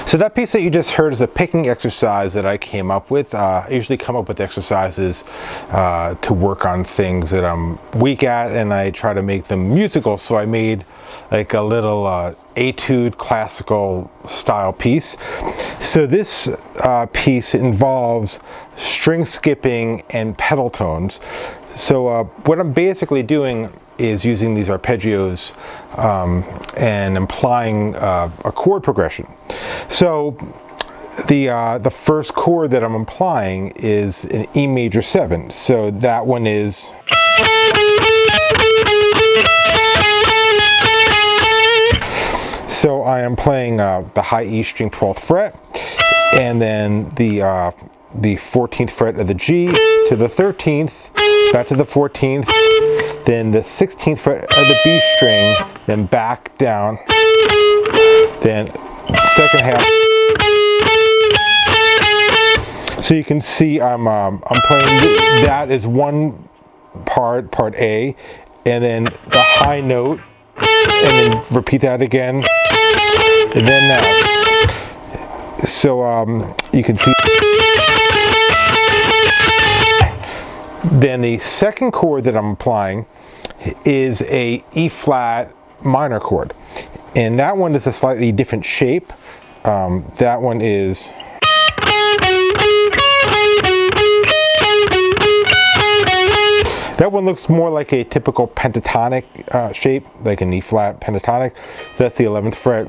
So that piece that you just heard is a picking exercise that I came up with. I usually come up with exercises to work on things that I'm weak at, and I try to make them musical. So I made like a little Etude classical style piece. So this piece involves string skipping and pedal tones. So what I'm basically doing is using these arpeggios and implying a chord progression. So the first chord that I'm implying is an E major 7. So that one is so I am playing the high E string 12th fret, and then the 14th fret of the G to the 13th, back to the 14th, then the 16th fret of the B string, then back down, then second half. So you can see I'm playing that is one part A, and then the high note, and then repeat that again, and then that. So you can see. Then the second chord that I'm applying is a E flat minor chord, and that one is a slightly different shape. That one is that one looks more like a typical pentatonic shape, like an E flat pentatonic. So that's the 11th fret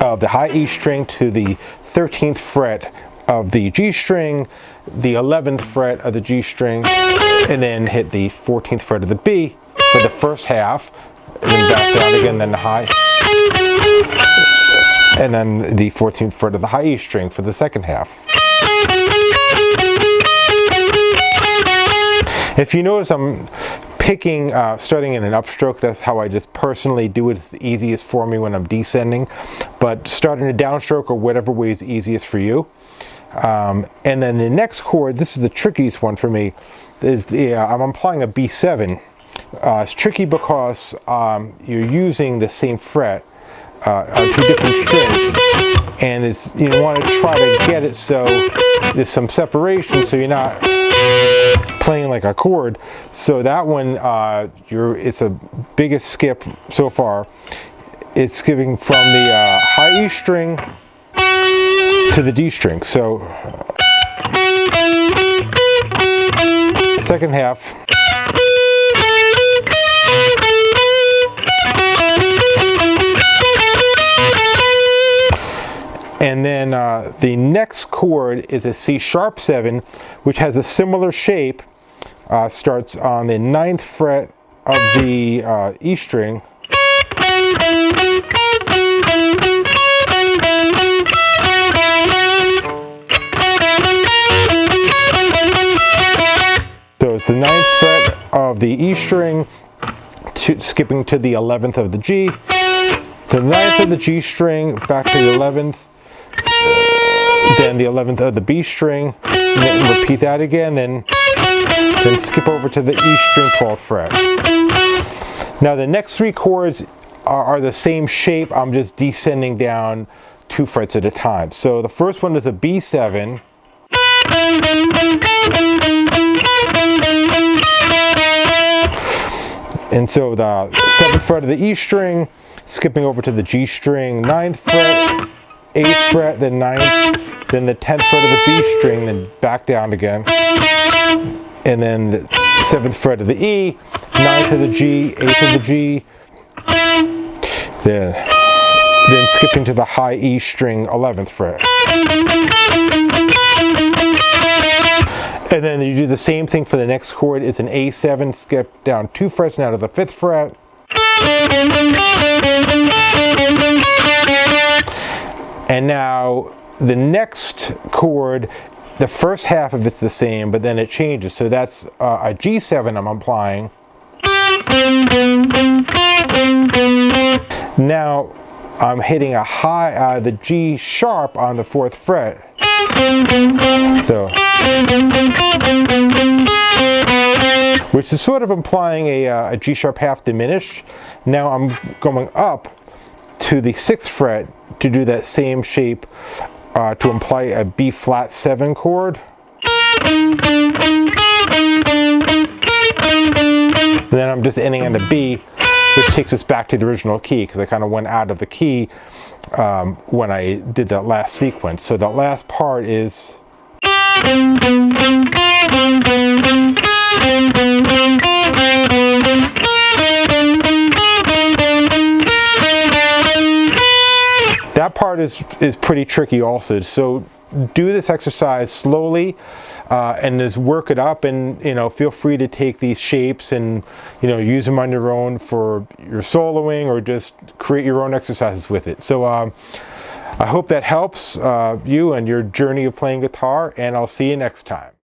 of the high E string to the 13th fret of the G string, the 11th fret of the G string, and then hit the 14th fret of the B for the first half, and then back down again, then the high, and then the 14th fret of the high E string for the second half. If you notice, I'm picking, starting in an upstroke. That's how I just personally do it. It's the easiest for me when I'm descending, but starting a downstroke or whatever way is easiest for you. And then the next chord, this is the trickiest one for me, is the I'm applying a B7. It's tricky because you're using the same fret on two different strings, and it's, you want to try to get it so there's some separation, so you're not playing like a chord. So that one, it's a biggest skip so far. It's skipping from the high E string to the D string. So second half. And then the next chord is a C sharp 7, which has a similar shape. Starts on the 9th fret of the E string. So it's the 9th fret of the E string, skipping to the 11th of the G, to the 9th of the G string, back to the 11th, then the 11th of the B string, and then repeat that again, then skip over to the E string 12th fret. Now the next three chords are the same shape. I'm just descending down 2 frets at a time. So the first one is a B7. And so the 7th fret of the E string, skipping over to the G string, 9th fret, 8th fret, then 9th, then the 10th fret of the B string, then back down again, and then the 7th fret of the E, 9th of the G, 8th of the G, then skipping to the high E string, 11th fret. And then you do the same thing for the next chord. It's an A7, skip down 2 frets now to the 5th fret. And now the next chord, the first half of it's the same, but then it changes. So that's a G7 I'm applying. Now I'm hitting a high, the G sharp on the 4th fret. So, which is sort of implying a G sharp half diminished. Now I'm going up to the 6th fret to do that same shape to apply a B flat 7 chord. And then I'm just ending on the B, which takes us back to the original key, because I kind of went out of the key when I did that last sequence. So that last part is that part is pretty tricky also. So do this exercise slowly and just work it up, and feel free to take these shapes and use them on your own for your soloing, or just create your own exercises with it. So I hope that helps you and your journey of playing guitar, and I'll see you next time.